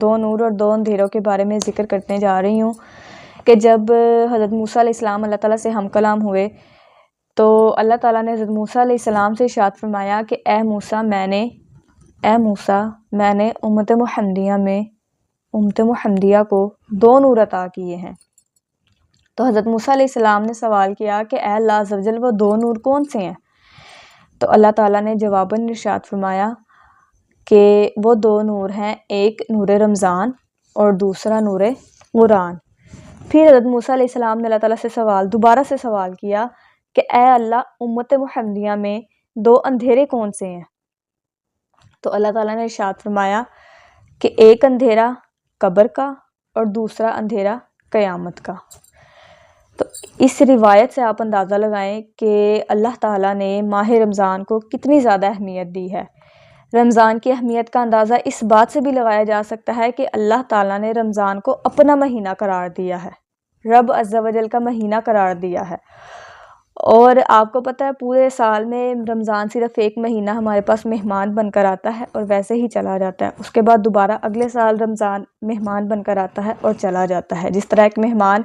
دو نور اور دو اندھیروں کے بارے میں ذکر کرنے جا رہی ہوں کہ جب حضرت موسیٰ علیہ السلام اللہ تعالیٰ سے ہم کلام ہوئے تو اللہ تعالیٰ نے حضرت موسیٰ علیہ السلام سے ارشاد فرمایا کہ اے موسیٰ میں نے امت محمدیہ کو دو نور عطا کیے ہیں۔ تو حضرت موسیٰ علیہ السلام نے سوال کیا کہ اے اللہ عز و جل وہ دو نور کون سے ہیں؟ تو اللہ تعالیٰ نے جواباً ارشاد فرمایا کہ وہ دو نور ہیں، ایک نور رمضان اور دوسرا نور قرآن۔ پھر حضرت موسیٰ علیہ السلام نے اللہ تعالیٰ سے دوبارہ سے سوال کیا کہ اے اللہ امت محمدیہ میں دو اندھیرے کون سے ہیں؟ تو اللہ تعالیٰ نے ارشاد فرمایا کہ ایک اندھیرا قبر کا اور دوسرا اندھیرا قیامت کا۔ تو اس روایت سے آپ اندازہ لگائیں کہ اللہ تعالیٰ نے ماہ رمضان کو کتنی زیادہ اہمیت دی ہے۔ رمضان کی اہمیت کا اندازہ اس بات سے بھی لگایا جا سکتا ہے کہ اللہ تعالیٰ نے رمضان کو اپنا مہینہ قرار دیا ہے، رب عز و جل کا مہینہ قرار دیا ہے۔ اور آپ کو پتہ ہے پورے سال میں رمضان صرف ایک مہینہ ہمارے پاس مہمان بن کر آتا ہے اور ویسے ہی چلا جاتا ہے، اس کے بعد دوبارہ اگلے سال رمضان مہمان بن کر آتا ہے اور چلا جاتا ہے۔ جس طرح ایک مہمان